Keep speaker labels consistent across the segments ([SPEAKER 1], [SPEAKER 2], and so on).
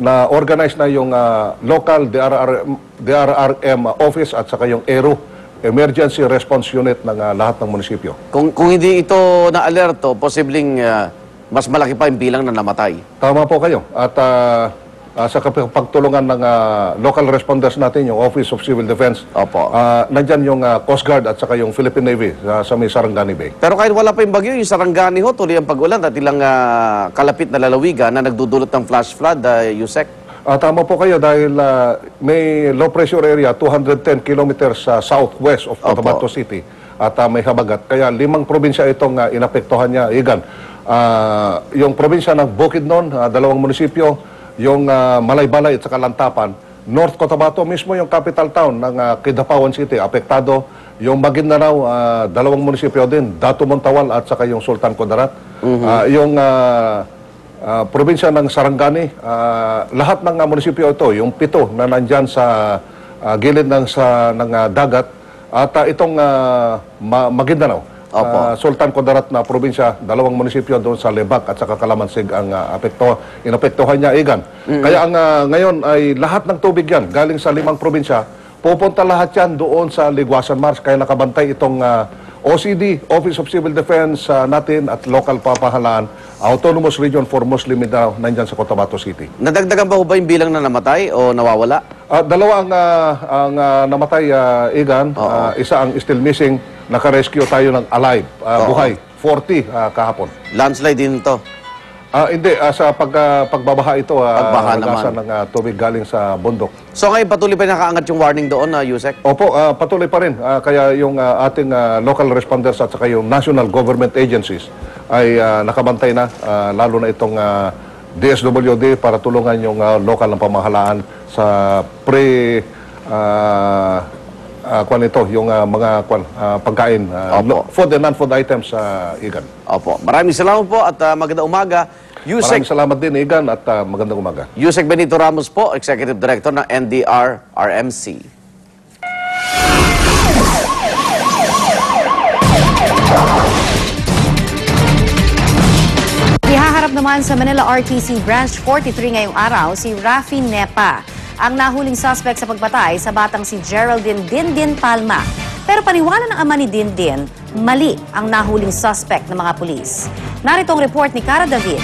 [SPEAKER 1] na organize na yung local DRRM office at saka yung ERU, Emergency Response Unit ng lahat ng munisipyo.
[SPEAKER 2] Kung hindi ito na-alerto, posibleng mas malaki pa yung bilang na namatay.
[SPEAKER 1] Tama po kayo. At sa pagtulungan ng local responders natin, yung Office of Civil Defense,
[SPEAKER 2] Opo.
[SPEAKER 1] nandyan yung Coast Guard at saka yung Philippine Navy sa may Sarangani Bay.
[SPEAKER 2] Pero kahit wala pa yung bagyo, yung Sarangani ho, tuloy ang pag-ulan at ilang kalapit na lalawigan na nagdudulot ng flash flood, Yusek.
[SPEAKER 1] Tama po kayo dahil may low pressure area 210 kilometers southwest of Cotabato City at may habagat. Kaya 5 probinsya itong inapektuhan niya, Igan. Yung probinsya ng Bukidnon, 2 munisipyo, yung Malaybalay at saka Lantapan, North Cotabato, mismo yung capital town ng Kidapawan City, apektado. Yung Maguindanao, 2 munisipyo din, Datu Montawal at saka yung Sultan Kudarat. Yung probinsya ng Sarangani, lahat ng munisipyo ito, yung 7 na nandyan sa gilid ng dagat, at itong Maguindanao, Sultan Kudarat na probinsya, 2 munisipyo doon sa Lebak at saka Kalamansig ang inapektuhan niya, Igan. Kaya ngayon ay lahat ng tubig yan, galing sa 5 probinsya, pupunta lahat yan doon sa Ligwasan Mars. Kaya nakabantay itong OCD, Office of Civil Defense natin at local papahalaan, Autonomous Region for Muslim Mindanao, nandyan sa Cotabato City.
[SPEAKER 2] Nadagdagan ba ho ba yung bilang na namatay o nawawala?
[SPEAKER 1] 2 ang namatay, Igan. Isa ang still missing. Naka-rescue tayo ng alive, buhay. 40 kahapon.
[SPEAKER 2] Landslide din to.
[SPEAKER 1] Hindi, sa pagbabaha ito,
[SPEAKER 2] Pagbaha
[SPEAKER 1] nagasan
[SPEAKER 2] naman.
[SPEAKER 1] ng tubig galing sa bundok.
[SPEAKER 2] So ngayon patuloy pa nakaangat yung warning doon, Yusek?
[SPEAKER 1] Opo, patuloy pa rin. Kaya yung ating local responders at saka yung national government agencies ay nakabantay na, lalo na itong DSWD para tulungan yung local ng pamahalaan sa yung mga pagkain, food and non-food items, Igan.
[SPEAKER 2] Opo. Maraming salamat po at magandang umaga.
[SPEAKER 1] Maraming salamat din, Igan, at magandang umaga.
[SPEAKER 2] Yusek Benito Ramos po, Executive Director ng NDRRMC.
[SPEAKER 3] Ihaharap naman sa Manila RTC Branch 43 ngayong araw si Rafi Nepa, ang nahuling suspect sa pagpatay sa batang si Geraldine Dindin Palma. Pero paniwala ng ama ni Dindin, mali ang nahuling suspect ng mga pulis. Narito ang report ni Cara David.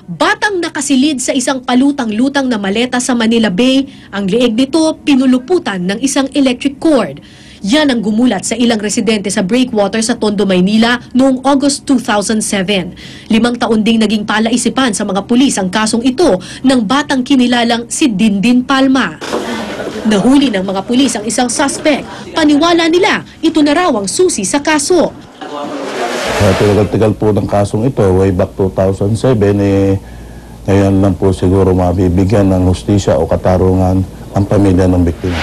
[SPEAKER 4] Batang nakasilid sa isang palutang-lutang na maleta sa Manila Bay, ang leeg nito pinuluputan ng isang electric cord. Yan ang gumulat sa ilang residente sa Breakwater sa Tondo, Maynila noong August 2007. 5 taon ding naging palaisipan sa mga pulis ang kasong ito ng batang kinilalang si Dindin Palma. Nahuli ng mga pulis ang isang suspect. Paniwala nila, ito na raw ang susi sa kaso.
[SPEAKER 5] Tagal-tagal po ng kasong ito, way back 2007, ngayon lang po siguro mabibigyan ng hustisya o katarungan ang pamilya ng biktima.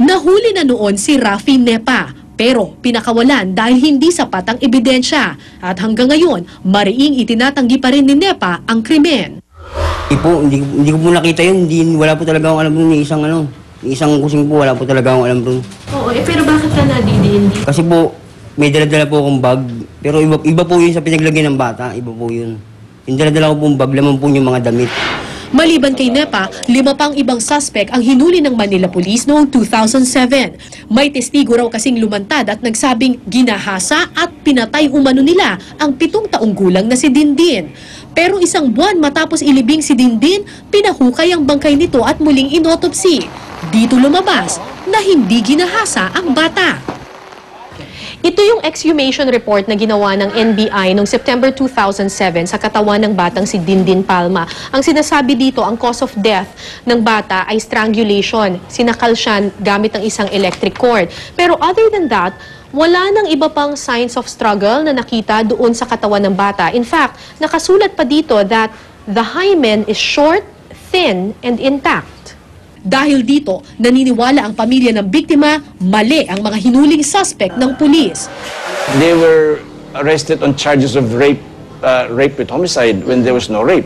[SPEAKER 4] Nahuli na noon si Rafi Nepa, pero pinakawalan dahil hindi sapat ang ebidensya. At hanggang ngayon, mariing itinatanggi pa rin ni Nepa ang krimen.
[SPEAKER 6] Hindi ko po nakita yun, wala po talaga akong alam doon, isang kusing po, wala po talaga akong alam doon.
[SPEAKER 4] Oo, pero bakit ka nadidindi?
[SPEAKER 6] Kasi po, may dala-dala po akong bag, pero iba po yun sa pinaglagyan ng bata, iba po yun. Yung dala-dala ko pong bag, laman po yung mga damit.
[SPEAKER 4] Maliban kay Nepa, 5 pang ibang suspect ang hinuli ng Manila Police noong 2007. May testigo raw kasing lumantad at nagsabing ginahasa at pinatay umano nila ang 7 taong gulang na si Dindin. Pero 1 buwan matapos ilibing si Dindin, pinahukay ang bangkay nito at muling inotopsy. Dito lumabas na hindi ginahasa ang bata. Ito yung exhumation report na ginawa ng NBI noong September 2007 sa katawan ng batang si Dindin Palma. Ang sinasabi dito, ang cause of death ng bata ay strangulation. Sinakal siya gamit ng isang electric cord. Pero other than that, wala nang iba pang signs of struggle na nakita doon sa katawan ng bata. In fact, nakasulat pa dito that the hymen is short, thin, and intact. Dahil dito, naniniwala ang pamilya ng biktima, mali ang mga hinuling suspect ng pulis.
[SPEAKER 7] They were arrested on charges of rape with homicide when there was no rape.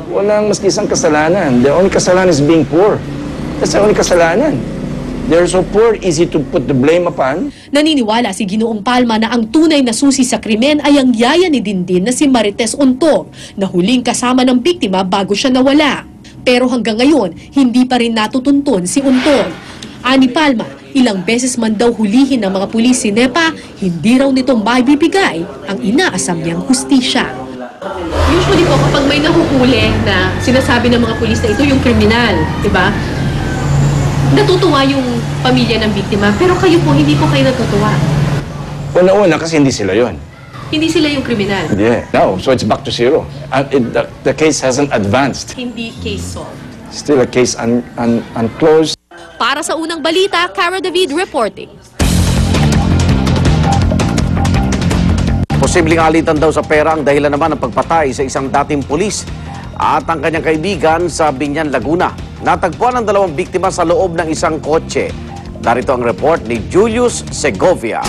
[SPEAKER 7] Walang mas isang kasalanan. The only kasalanan is being poor. That's the only kasalanan. They're so poor, easy to put the blame upon.
[SPEAKER 4] Naniniwala si Ginoong Palma na ang tunay na susi sa krimen ay ang yaya ni Dindin na si Marites Untog, na huling kasama ng biktima bago siya nawala. Pero hanggang ngayon, hindi pa rin natutuntun si Untog. Ani Palma, ilang beses man daw hulihin ng mga pulis si NEPA, hindi raw nito maibibigay ang inaasam niyang hustisya. Usually po, kapag may nahuhuli na sinasabi ng mga pulis na ito yung kriminal, di ba? Natutuwa yung pamilya ng biktima, pero kayo po, hindi po kayo natutuwa.
[SPEAKER 7] Una-una kasi hindi sila yon.
[SPEAKER 4] Hindi sila yung kriminal.
[SPEAKER 7] Yeah. No, so it's back to zero. The case hasn't advanced.
[SPEAKER 4] Hindi case solved.
[SPEAKER 7] Still a case unclosed.
[SPEAKER 4] Para sa unang balita, Cara David reporting.
[SPEAKER 2] Posibleng alitan daw sa pera ang dahilan naman ng pagpatay sa isang dating pulis at ang kanyang kaibigan sa Binyan, Laguna. Natagpuan ang dalawang biktima sa loob ng isang kotse. Narito ang report ni Julius Segovia.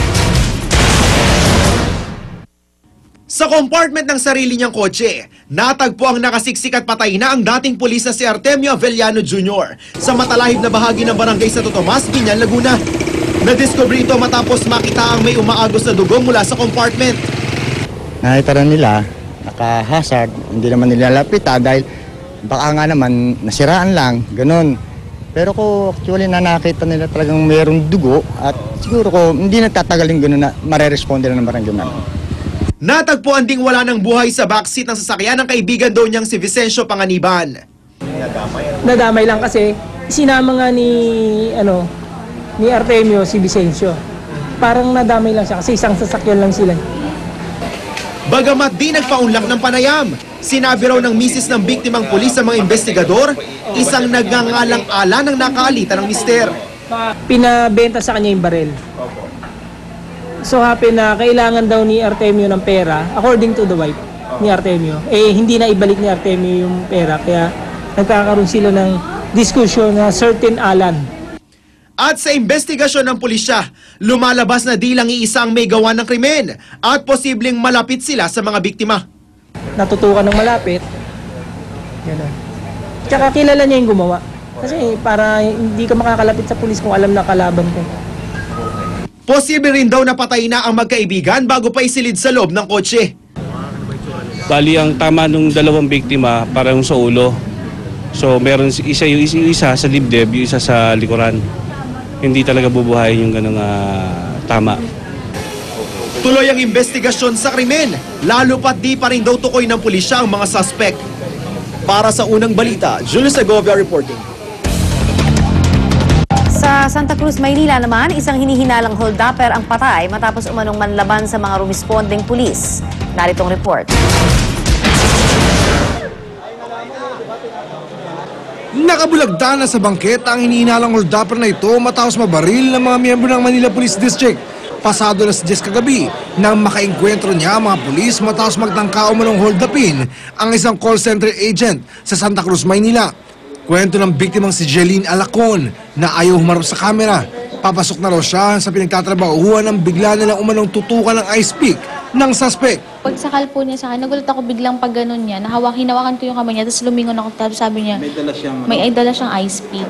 [SPEAKER 8] Sa compartment ng sarili niyang kotse, natagpo ang nakasiksik at patay na ang dating pulis na si Artemio Avellano Jr. sa matalahib na bahagi ng barangay Santo Tomas, Binyan, Laguna. Nadiscover ito matapos makita ang may umaagos na dugo mula sa compartment.
[SPEAKER 9] Nakita na nila, naka-hazard, hindi naman nila lapitan dahil baka nga naman nasiraan lang, ganun. Pero ko actually na nakita nila talagang mayroong dugo at siguro ko hindi nagtatagal yung ganun na mareresponde na ng barangay namin.
[SPEAKER 8] Natagpuan ding wala ng buhay sa backseat ng sasakyan ng kaibigan daw niyang si Vicencio Panganiban.
[SPEAKER 10] Nadamay lang kasi sinama nga ni Artemio si Vicencio. Parang nadamay lang siya kasi isang sasakyan lang sila.
[SPEAKER 8] Bagamat di nagpaunlak ng panayam, sinabi raw ng misis ng biktimang pulis sa mga investigador, isang nagngangalang-ala ng nakaalitan ng mister.
[SPEAKER 10] Pinabenta sa kanya yung barel. So happy na kailangan daw ni Artemio ng pera, according to the wife ni Artemio. Hindi na ibalik ni Artemio yung pera, kaya nagkakaroon sila ng diskusyon na certain Alan.
[SPEAKER 8] At sa investigasyon ng pulisya, lumalabas na di lang iisa ang may gawa ng krimen at posibleng malapit sila sa mga biktima.
[SPEAKER 10] Natutukan ng malapit, gano'n. Tsaka kilala niya yung gumawa. Kasi para hindi ka makakalapit sa pulis kung alam na kalaban ko.
[SPEAKER 8] Posible rin daw napatay na ang magkaibigan bago pa isilid sa loob ng kotse.
[SPEAKER 11] Bali, ang tama ng dalawang biktima parang sa ulo. So meron yung isa sa dibdib, yung isa sa likuran. Hindi talaga bubuhayin yung ganung tama.
[SPEAKER 8] Tuloy ang investigasyon sa krimen, lalo pat di pa rin daw tukoy ng pulisya ang mga suspect. Para sa unang balita, Julius Segovia reporting.
[SPEAKER 3] Sa Santa Cruz, Maynila naman, isang hinihinalang hold-upper ang patay matapos umanong manlaban sa mga rumesponding pulis. Naritong report.
[SPEAKER 12] Nakabulagda na sa bangketa ang hinihinalang hold-upper na ito matapos mabaril ng mga miyembro ng Manila Police District. Pasado na sa 10 kagabi nang makaengkwentro niya mga pulis matapos magtangka umanong hold-upin ang isang call center agent sa Santa Cruz, Maynila. Kwento ng biktimang si Jeline Alacon na ayaw humarap sa kamera. Papasok na raw siya sa pinagtatrabahuhan ng bigla nilang umanong tutukan ng ice pick ng suspect.
[SPEAKER 13] Pagsakal po niya sa akin, nagulat ako biglang pag ganun niya. Hinawakan ko yung kamay niya, tapos lumingon ako. Tapos sabi niya, may dala siyang ice pick.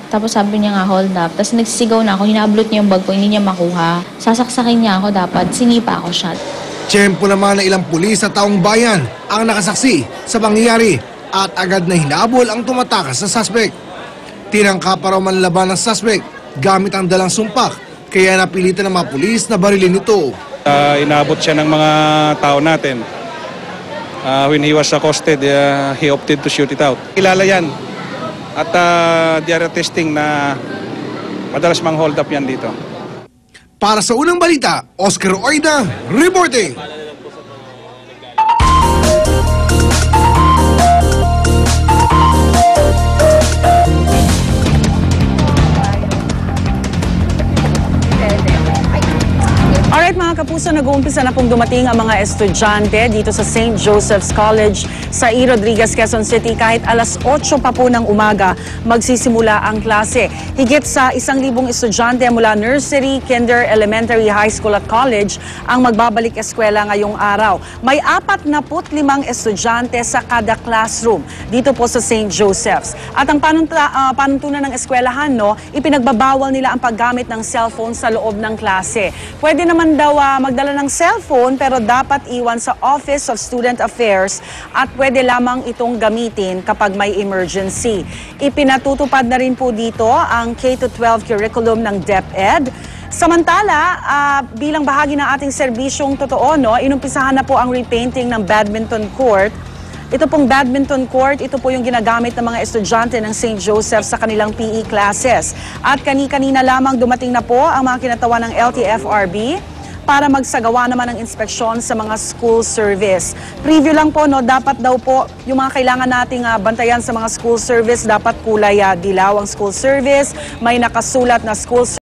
[SPEAKER 13] Tapos sabi niya nga, hold up. Tapos nagsisigaw na ako, hinablot niya yung bag ko, hindi niya makuha. Sasaksakin niya ako dapat, sinipa ako siya.
[SPEAKER 12] Tiyempo naman na ilang pulis at taong bayan ang nakasaksi sa pangyayari at agad na hinabol ang tumatakas sa suspect. Tinangka pa raw manlaban ng suspect gamit ang dalang sumpak, kaya napilitan ng mga pulis na barilin ito.
[SPEAKER 11] Inabot siya ng mga tao natin. When he was accosted, he opted to shoot it out. Kilala yan. At they are testing na madalas mang hold up yan dito.
[SPEAKER 12] Para sa unang balita, Oscar Oida, reporting.
[SPEAKER 14] Alright mga kapuso, nag-uumpisa na pong dumating ang mga estudyante dito sa St. Joseph's College sa E. Rodriguez, Quezon City. Kahit alas 8 pa po ng umaga, magsisimula ang klase. Higit sa 1,000 estudyante mula nursery, kinder, elementary, high school at college ang magbabalik eskwela ngayong araw. May 45 estudyante sa kada classroom dito po sa St. Joseph's. At ang panuntunan ng eskwelahan, ipinagbabawal nila ang paggamit ng cellphone sa loob ng klase. Pwede naman daw magdala ng cellphone pero dapat iwan sa Office of Student Affairs at pwede lamang itong gamitin kapag may emergency. Ipinatutupad na rin po dito ang K-12 curriculum ng DepEd. Samantala, bilang bahagi ng ating serbisyong totoo, inumpisahan na po ang repainting ng badminton court. Ito pong badminton court, ito po yung ginagamit ng mga estudyante ng St. Joseph sa kanilang PE classes. At kani-kanina lamang dumating na po ang mga kinatawan ng LTFRB para magsagawa naman ng inspeksyon sa mga school service. Preview lang po, dapat daw po yung mga kailangan nating bantayan sa mga school service, dapat kulay dilaw ang school service, may nakasulat na school service.